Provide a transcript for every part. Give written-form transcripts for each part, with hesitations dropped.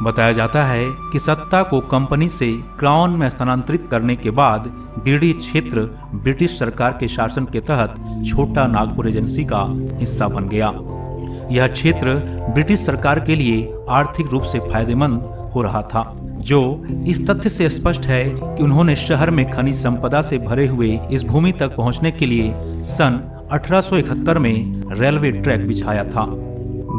बताया जाता है कि सत्ता को कंपनी से क्राउन में स्थानांतरित करने के बाद गिरिडीह क्षेत्र ब्रिटिश सरकार के शासन के तहत छोटा नागपुर एजेंसी का हिस्सा बन गया। यह क्षेत्र ब्रिटिश सरकार के लिए आर्थिक रूप से फायदेमंद हो रहा था, जो इस तथ्य से स्पष्ट है कि उन्होंने शहर में खनिज संपदा से भरे हुए इस भूमि तक पहुंचने के लिए सन 1871 में रेलवे ट्रैक बिछाया था।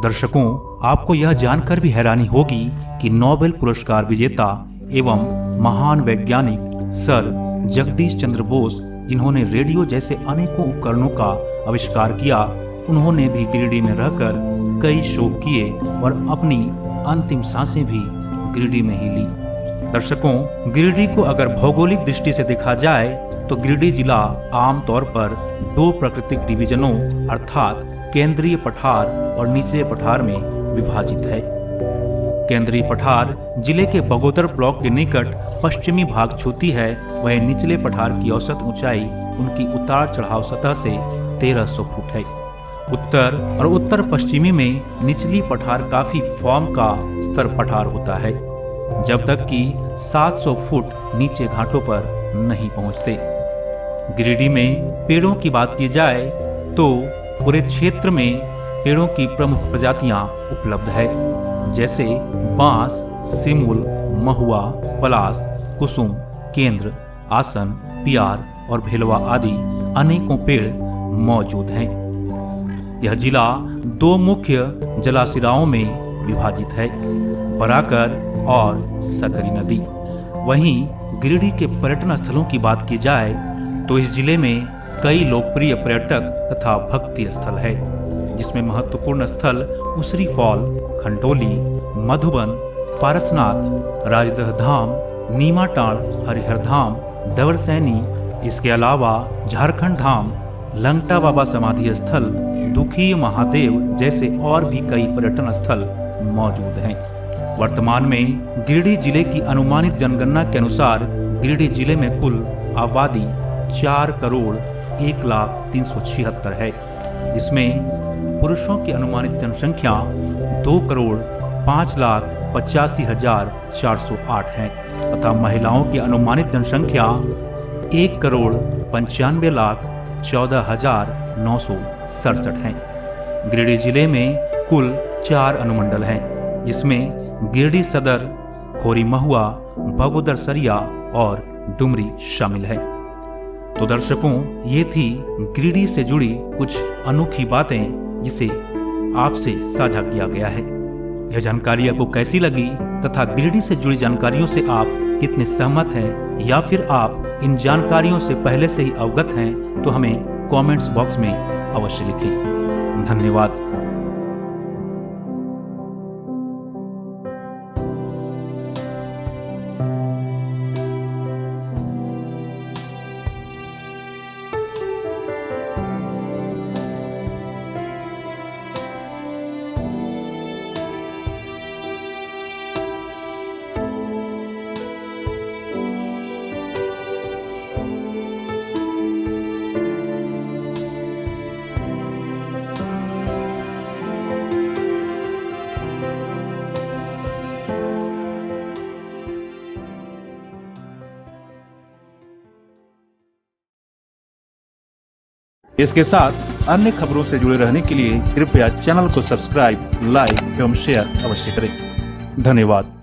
दर्शकों, आपको यह जानकर भी हैरानी होगी कि नोबेल पुरस्कार विजेता एवं महान वैज्ञानिक सर जगदीश चंद्र बोस, जिन्होंने रेडियो जैसे अनेकों उपकरणों का आविष्कार किया, उन्होंने भी गिरिडीह में रहकर कई शोध किए और अपनी अंतिम सांसें भी गिरिडीह में ही ली। दर्शकों, गिरिडीह को अगर भौगोलिक दृष्टि से देखा जाए तो गिरिडीह जिला आमतौर पर दो प्राकृतिक डिवीजनों अर्थात केंद्रीय पठार और निचले पठार में विभाजित है। केंद्रीय पठार जिले के बगोदर ब्लॉक के निकट पश्चिमी भाग छूती है, वहीं निचले पठार की औसत ऊंचाई उनकी उतार चढ़ाव सतह से 1300 फुट है। उत्तर और उत्तर पश्चिमी में निचली पठार काफी फॉर्म का स्तर पठार होता है, जब तक कि 700 फुट नीचे घाटों पर नहीं पहुंचते। गिरिडीह में पेड़ों की बात की जाए तो पूरे क्षेत्र में पेड़ों की प्रमुख प्रजातियां उपलब्ध है, जैसे बांस, सिमुल, महुआ, पलास, कुसुम, केंद्र, आसन, पियार और भेलवा आदि अनेकों पेड़ मौजूद हैं। यह जिला दो मुख्य जलाशिराओं में विभाजित है, बराकर और सकरी नदी। वहीं गिरिडीह के पर्यटन स्थलों की बात की जाए तो इस जिले में कई लोकप्रिय पर्यटक तथा भक्ति स्थल है, जिसमें महत्वपूर्ण स्थल उसरी फॉल, खंडोली, मधुबन, पारसनाथ, राजदह धाम, नीमाटाड़, हरिहर धाम, दवरसैनी, इसके अलावा झारखंड धाम, लंगटा बाबा समाधि स्थल, दुखी महादेव जैसे और भी कई पर्यटन स्थल मौजूद हैं। वर्तमान में गिरिडीह जिले की अनुमानित जनगणना के अनुसार गिरिडीह जिले में कुल आबादी 4,01,03,76 है, जिसमें पुरुषों की अनुमानित जनसंख्या 2,05,85,408 है तथा महिलाओं की अनुमानित जनसंख्या 1,95,14,967 है। गिरिडीह जिले में कुल 4 अनुमंडल हैं, जिसमें गिरिडीह सदर, खोरी महुआ, बगोदर सरिया और डुमरी शामिल है। तो दर्शकों, ये थी गिरिडीह से जुड़ी कुछ अनोखी बातें जिसे आपसे साझा किया गया है। यह जानकारी आपको कैसी लगी तथा गिरिडीह से जुड़ी जानकारियों से आप कितने सहमत हैं या फिर आप इन जानकारियों से पहले से ही अवगत हैं, तो हमें कमेंट्स बॉक्स में अवश्य लिखें। धन्यवाद। इसके साथ अन्य खबरों से जुड़े रहने के लिए कृपया चैनल को सब्सक्राइब, लाइक एवं शेयर अवश्य करें। धन्यवाद।